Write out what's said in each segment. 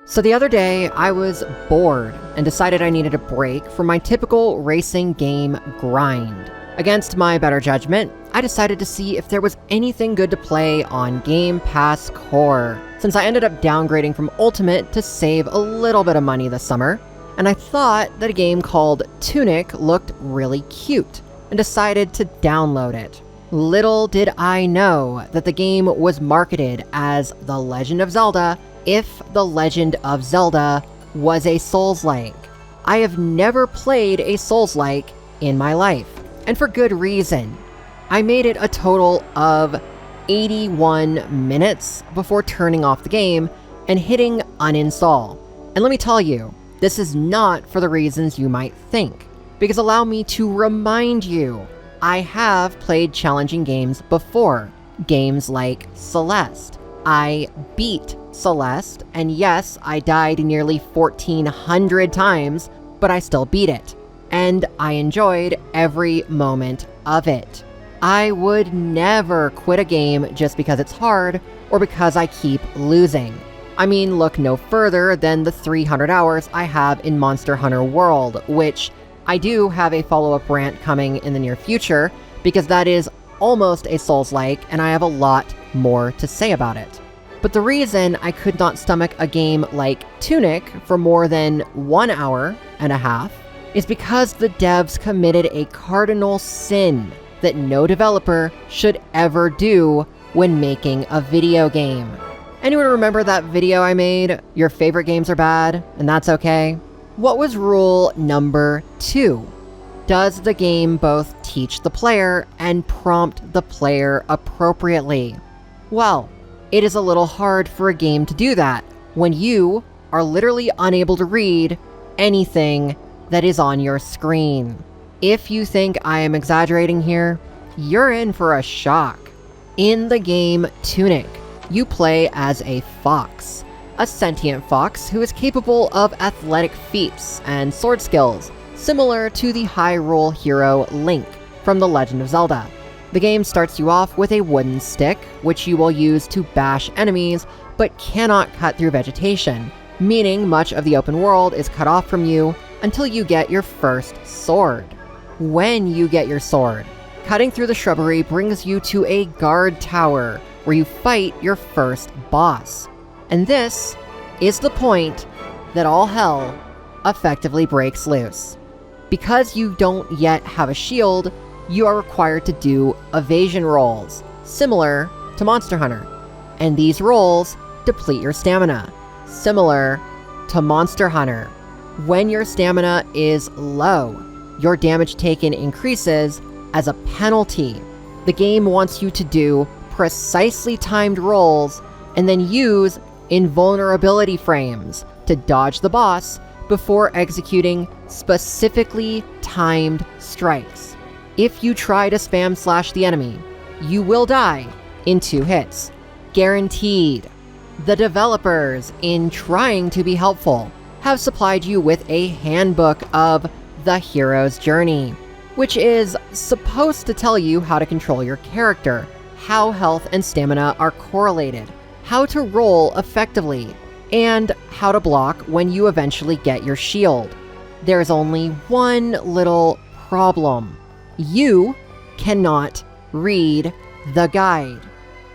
So the other day, I was bored and decided I needed a break from my typical racing game grind. Against my better judgment, I decided to see if there was anything good to play on Game Pass Core, since I ended up downgrading from Ultimate to save a little bit of money this summer, and I thought that a game called Tunic looked really cute, and decided to download it. Little did I know that the game was marketed as The Legend of Zelda if The Legend of Zelda was a Souls-like. I have never played a Souls-like in my life, and for good reason. I made it a total of 81 minutes before turning off the game and hitting uninstall. And let me tell you, this is not for the reasons you might think, because allow me to remind you, I have played challenging games before, games like Celeste. I beat Celeste, and yes, I died nearly 1,400 times, but I still beat it. And I enjoyed every moment of it. I would never quit a game just because it's hard, or because I keep losing. I mean, look no further than the 300 hours I have in Monster Hunter World, which I do have a follow-up rant coming in the near future, because that is almost a Souls-like, and I have a lot more to say about it. But the reason I could not stomach a game like Tunic for more than 1 hour and a half is because the devs committed a cardinal sin that no developer should ever do when making a video game. Anyone remember that video I made? Your favorite games are bad, and that's okay? What was rule number 2? Does the game both teach the player and prompt the player appropriately? Well, it is a little hard for a game to do that when you are literally unable to read anything that is on your screen. If you think I am exaggerating here, you're in for a shock. In the game Tunic, you play as a fox, a sentient fox who is capable of athletic feats and sword skills, similar to the Hyrule hero Link from The Legend of Zelda. The game starts you off with a wooden stick, which you will use to bash enemies, but cannot cut through vegetation, meaning much of the open world is cut off from you until you get your first sword. When you get your sword, cutting through the shrubbery brings you to a guard tower, where you fight your first boss. And this is the point that all hell effectively breaks loose. Because you don't yet have a shield, you are required to do evasion rolls, similar to Monster Hunter. And these rolls deplete your stamina, similar to Monster Hunter. When your stamina is low, your damage taken increases as a penalty. The game wants you to do precisely timed rolls and then use invulnerability frames to dodge the boss before executing specifically timed strikes. If you try to spam slash the enemy, you will die in 2 hits. Guaranteed. The developers, in trying to be helpful, have supplied you with a handbook of the hero's journey, which is supposed to tell you how to control your character, how health and stamina are correlated, how to roll effectively, and how to block when you eventually get your shield. There's only one little problem. You cannot read the guide.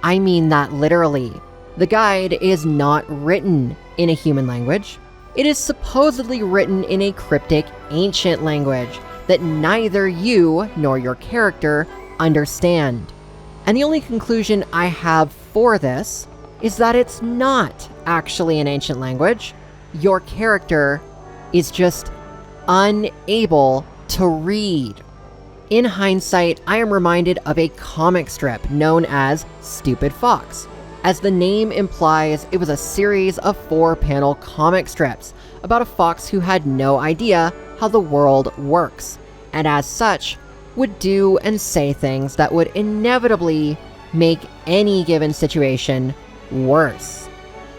I mean that literally. The guide is not written in a human language. It is supposedly written in a cryptic ancient language that neither you nor your character understand. And the only conclusion I have for this is that it's not actually an ancient language. Your character is just unable to read. In hindsight, I am reminded of a comic strip known as Stupid Fox. As the name implies, it was a series of 4-panel comic strips about a fox who had no idea how the world works, and as such, would do and say things that would inevitably make any given situation worse.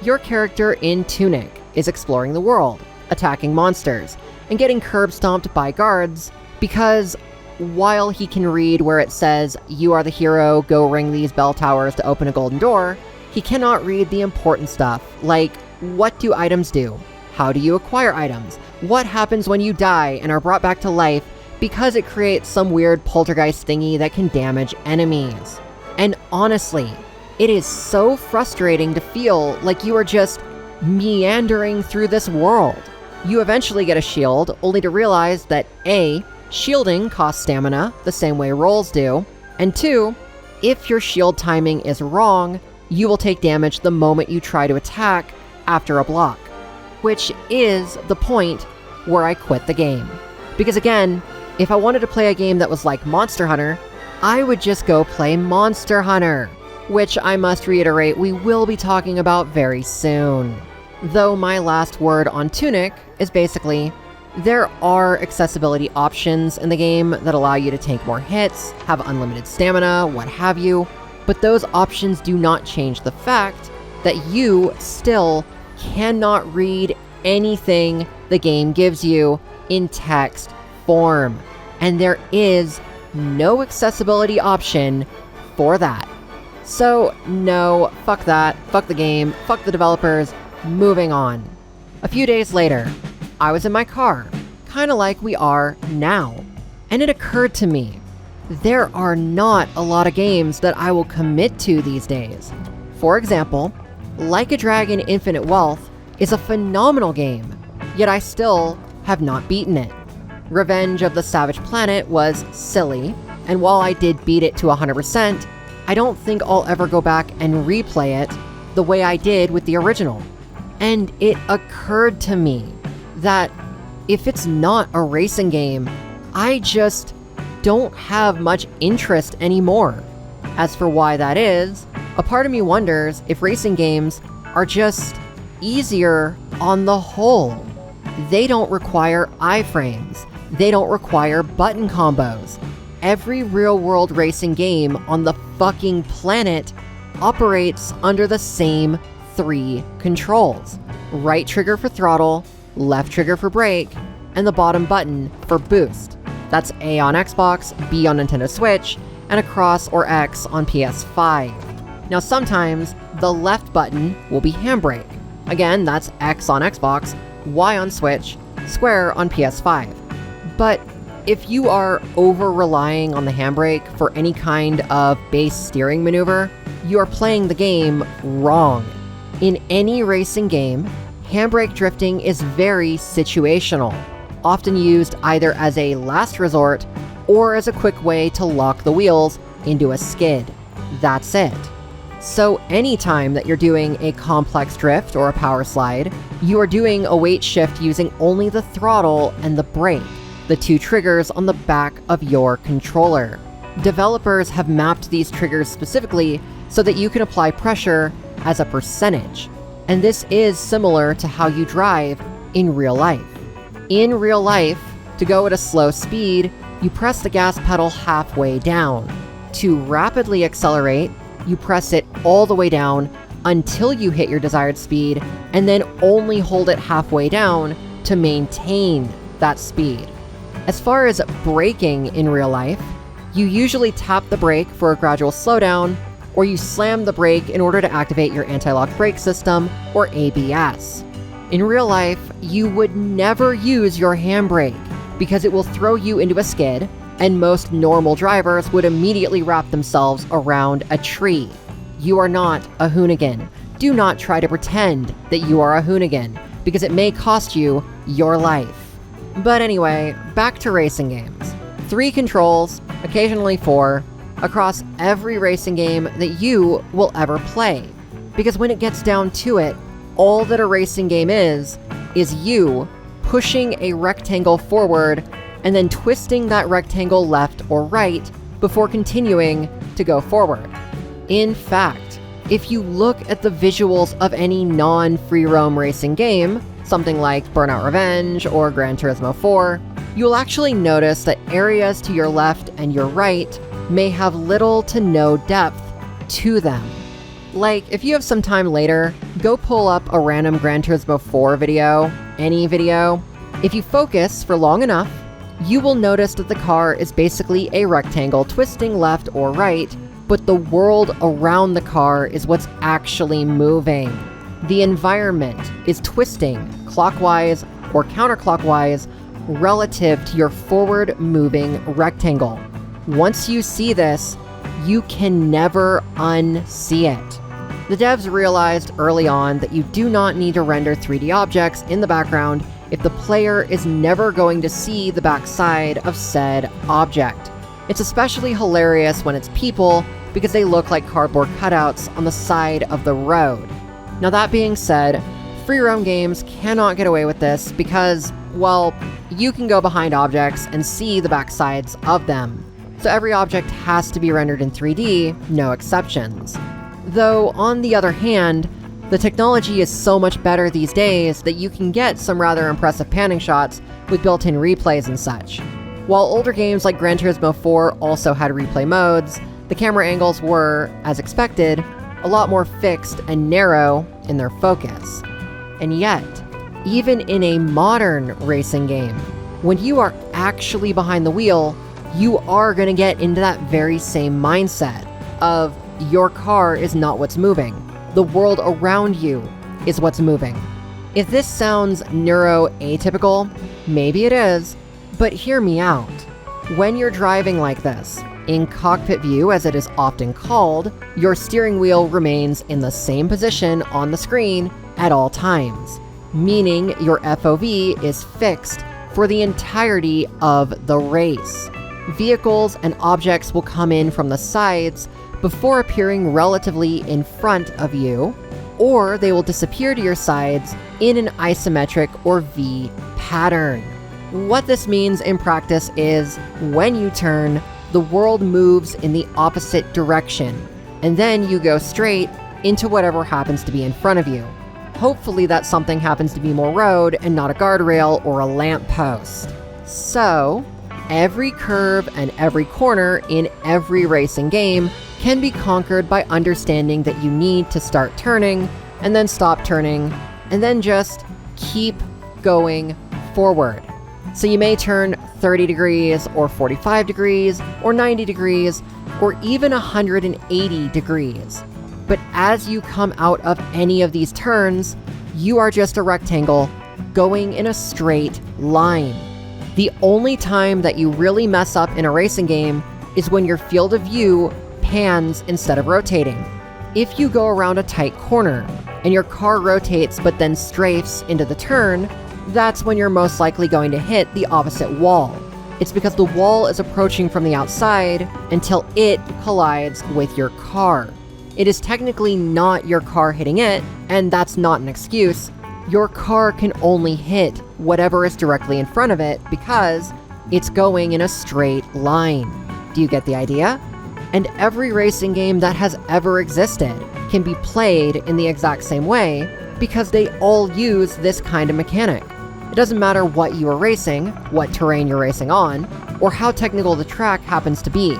Your character in Tunic is exploring the world, attacking monsters, and getting curb stomped by guards because while he can read where it says, "You are the hero, go ring these bell towers to open a golden door," he cannot read the important stuff, like what do items do? How do you acquire items? What happens when you die and are brought back to life because it creates some weird poltergeist thingy that can damage enemies? And honestly, it is so frustrating to feel like you are just meandering through this world. You eventually get a shield, only to realize that A, shielding costs stamina the same way rolls do, and 2, if your shield timing is wrong, you will take damage the moment you try to attack after a block. Which is the point where I quit the game. Because again, if I wanted to play a game that was like Monster Hunter, I would just go play Monster Hunter, which I must reiterate we will be talking about very soon. Though my last word on Tunic is basically, there are accessibility options in the game that allow you to take more hits, have unlimited stamina, what have you, but those options do not change the fact that you still cannot read anything the game gives you in text form. And there is no accessibility option for that. So no, fuck that, fuck the game, fuck the developers, moving on. A few days later, I was in my car, kinda like we are now, and it occurred to me, there are not a lot of games that I will commit to these days. For example, Like a Dragon Infinite Wealth is a phenomenal game, yet I still have not beaten it. Revenge of the Savage Planet was silly, and while I did beat it to 100%, I don't think I'll ever go back and replay it the way I did with the original. And it occurred to me that if it's not a racing game, I just don't have much interest anymore. As for why that is, a part of me wonders if racing games are just easier on the whole. They don't require iframes. They don't require button combos. Every real-world racing game on the fucking planet operates under the same 3 controls. Right trigger for throttle, left trigger for brake, and the bottom button for boost. That's A on Xbox, B on Nintendo Switch, and a cross or X on PS5. Now sometimes, the left button will be handbrake. Again, that's X on Xbox, Y on Switch, square on PS5. But if you are over-relying on the handbrake for any kind of base steering maneuver, you are playing the game wrong. In any racing game, handbrake drifting is very situational, often used either as a last resort or as a quick way to lock the wheels into a skid. That's it. So anytime that you're doing a complex drift or a power slide, you are doing a weight shift using only the throttle and the brake, the 2 triggers on the back of your controller. Developers have mapped these triggers specifically so that you can apply pressure as a percentage. And this is similar to how you drive in real life. In real life, to go at a slow speed, you press the gas pedal halfway down. To rapidly accelerate, you press it all the way down until you hit your desired speed, and then only hold it halfway down to maintain that speed. As far as braking in real life, you usually tap the brake for a gradual slowdown, or you slam the brake in order to activate your anti-lock brake system, or ABS. In real life, you would never use your handbrake because it will throw you into a skid, and most normal drivers would immediately wrap themselves around a tree. You are not a hoonigan. Do not try to pretend that you are a hoonigan, because it may cost you your life. But anyway, back to racing games. 3 controls, occasionally 4, across every racing game that you will ever play. Because when it gets down to it, all that a racing game is you pushing a rectangle forward and then twisting that rectangle left or right before continuing to go forward. In fact, if you look at the visuals of any non-free roam racing game, something like Burnout Revenge or Gran Turismo 4, you'll actually notice that areas to your left and your right may have little to no depth to them. Like, if you have some time later, go pull up a random Gran Turismo 4 video, any video. If you focus for long enough, you will notice that the car is basically a rectangle twisting left or right, but the world around the car is what's actually moving. The environment is twisting clockwise or counterclockwise relative to your forward-moving rectangle. Once you see this, you can never unsee it. The devs realized early on that you do not need to render 3D objects in the background if the player is never going to see the backside of said object. It's especially hilarious when it's people because they look like cardboard cutouts on the side of the road. Now that being said, free roam games cannot get away with this because, well, you can go behind objects and see the backsides of them. So every object has to be rendered in 3D, no exceptions. Though, on the other hand, the technology is so much better these days that you can get some rather impressive panning shots with built-in replays and such. While older games like Gran Turismo 4 also had replay modes, the camera angles were, as expected, a lot more fixed and narrow in their focus. And yet, even in a modern racing game, when you are actually behind the wheel, you are going to get into that very same mindset of your car is not what's moving. The world around you is what's moving. If this sounds neuroatypical, maybe it is, but hear me out. When you're driving like this, in cockpit view as it is often called, your steering wheel remains in the same position on the screen at all times, meaning your FOV is fixed for the entirety of the race. Vehicles and objects will come in from the sides before appearing relatively in front of you, or they will disappear to your sides in an isometric or V pattern. What this means in practice is, when you turn, the world moves in the opposite direction, and then you go straight into whatever happens to be in front of you. Hopefully that something happens to be more road and not a guardrail or a lamp post. So, every curve and every corner in every racing game can be conquered by understanding that you need to start turning, and then stop turning, and then just keep going forward. So you may turn 30 degrees, or 45 degrees, or 90 degrees, or even 180 degrees. But as you come out of any of these turns, you are just a rectangle going in a straight line. The only time that you really mess up in a racing game is when your field of view pans instead of rotating. If you go around a tight corner and your car rotates but then strafes into the turn, that's when you're most likely going to hit the opposite wall. It's because the wall is approaching from the outside until it collides with your car. It is technically not your car hitting it, and that's not an excuse. Your car can only hit whatever is directly in front of it because it's going in a straight line. Do you get the idea? And every racing game that has ever existed can be played in the exact same way because they all use this kind of mechanic. It doesn't matter what you are racing, what terrain you're racing on, or how technical the track happens to be.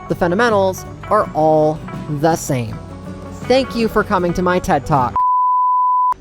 The fundamentals are all the same. Thank you for coming to my TED Talk.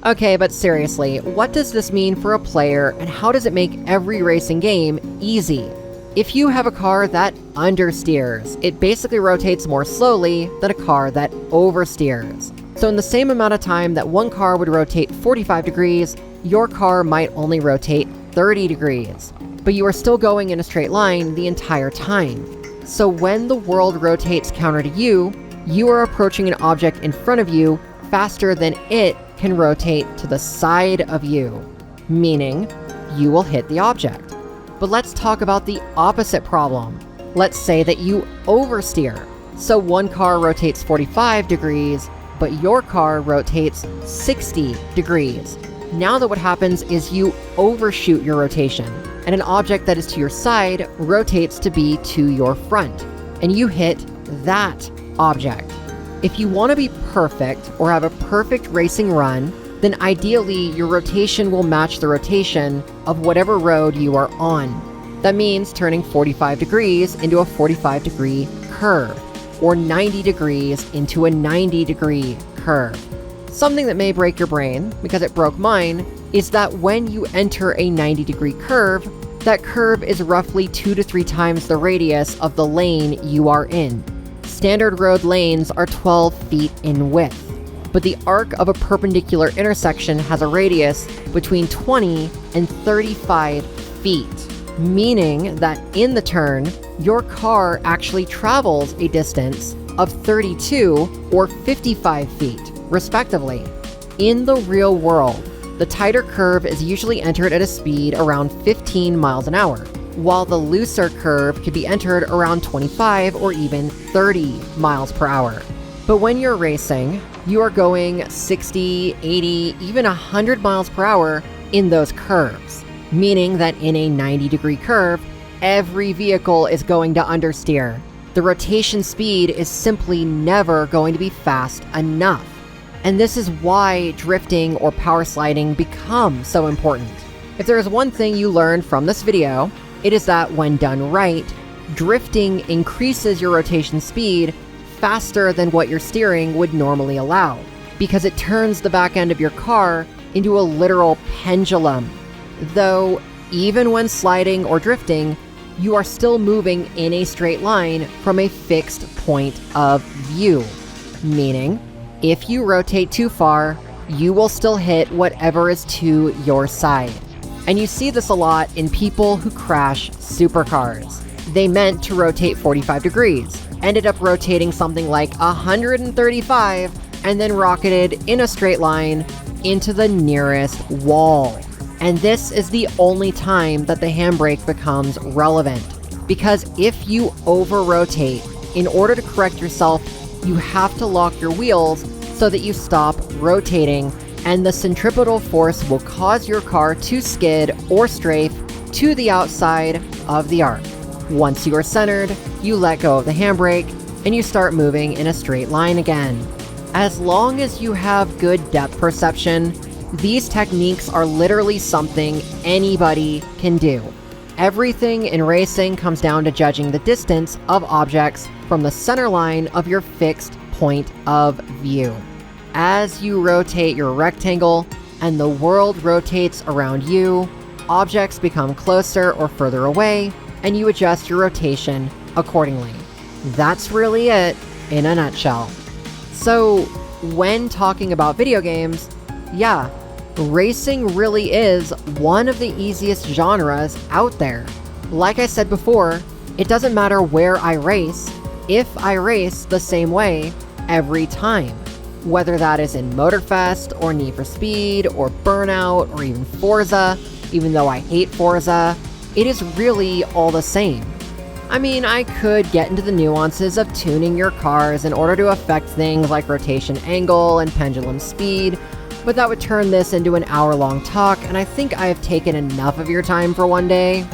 Okay, but seriously, what does this mean for a player, and how does it make every racing game easy? If you have a car that understeers, it basically rotates more slowly than a car that oversteers. So in the same amount of time that one car would rotate 45 degrees, your car might only rotate 30 degrees. But you are still going in a straight line the entire time. So when the world rotates counter to you, you are approaching an object in front of you faster than it can rotate to the side of you, meaning you will hit the object. But let's talk about the opposite problem. Let's say that you oversteer. So one car rotates 45 degrees, but your car rotates 60 degrees. Now that what happens is you overshoot your rotation, and an object that is to your side rotates to be to your front, and you hit that object. If you want to be perfect or have a perfect racing run, then ideally your rotation will match the rotation of whatever road you are on. That means turning 45 degrees into a 45-degree curve, or 90 degrees into a 90-degree curve. Something that may break your brain, because it broke mine, is that when you enter a 90-degree curve, that curve is roughly 2 to 3 times the radius of the lane you are in. Standard road lanes are 12 feet in width. but the arc of a perpendicular intersection has a radius between 20 and 35 feet, meaning that in the turn, your car actually travels a distance of 32 or 55 feet, respectively. In the real world, the tighter curve is usually entered at a speed around 15 miles an hour, while the looser curve could be entered around 25 or even 30 miles per hour. But when you're racing, you are going 60, 80, even 100 miles per hour in those curves, meaning that in a 90-degree curve, every vehicle is going to understeer. The rotation speed is simply never going to be fast enough. And this is why drifting or power sliding become so important. If there is one thing you learned from this video, it is that when done right, drifting increases your rotation speed faster than what your steering would normally allow, because it turns the back end of your car into a literal pendulum. Though, even when sliding or drifting, you are still moving in a straight line from a fixed point of view. Meaning, if you rotate too far, you will still hit whatever is to your side. And you see this a lot in people who crash supercars. They meant to rotate 45 degrees, ended up rotating something like 135, and then rocketed in a straight line into the nearest wall. And this is the only time that the handbrake becomes relevant. Because if you over-rotate, in order to correct yourself, you have to lock your wheels so that you stop rotating, and the centripetal force will cause your car to skid or strafe to the outside of the arc. Once you are centered, you let go of the handbrake, and you start moving in a straight line again. As long as you have good depth perception, these techniques are literally something anybody can do. Everything in racing comes down to judging the distance of objects from the center line of your fixed point of view. As you rotate your rectangle and the world rotates around you, objects become closer or further away, and you adjust your rotation accordingly. That's really it in a nutshell. So, when talking about video games, yeah, racing really is one of the easiest genres out there. Like I said before, it doesn't matter where I race, if I race the same way every time. Whether that is in Motorfest, or Need for Speed, or Burnout, or even Forza, even though I hate Forza, it is really all the same. I mean, I could get into the nuances of tuning your cars in order to affect things like rotation angle and pendulum speed, but that would turn this into an hour-long talk, and I think I have taken enough of your time for one day.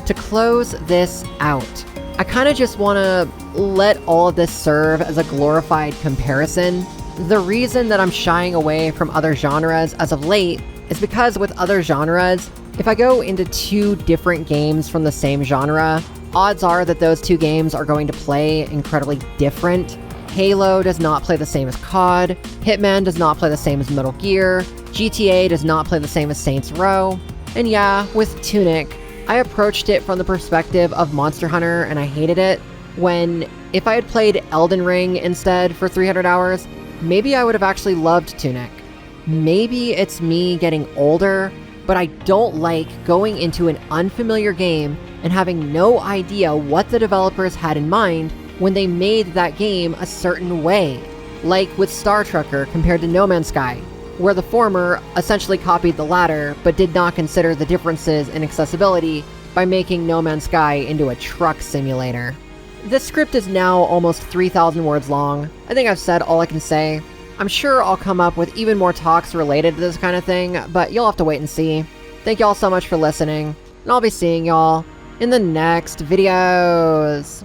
To close this out, I kind of just want to let all of this serve as a glorified comparison. The reason that I'm shying away from other genres as of late is because with other genres, if I go into two different games from the same genre, odds are that those two games are going to play incredibly different. Halo does not play the same as COD, Hitman does not play the same as Metal Gear, GTA does not play the same as Saints Row, and yeah, with Tunic, I approached it from the perspective of Monster Hunter and I hated it, when if I had played Elden Ring instead for 300 hours, maybe I would have actually loved Tunic. Maybe it's me getting older, but I don't like going into an unfamiliar game and having no idea what the developers had in mind when they made that game a certain way. Like with Star Trucker compared to No Man's Sky, where the former essentially copied the latter, but did not consider the differences in accessibility by making No Man's Sky into a truck simulator. This script is now almost 3,000 words long. I think I've said all I can say. I'm sure I'll come up with even more talks related to this kind of thing, but you'll have to wait and see. Thank y'all so much for listening, and I'll be seeing y'all in the next videos.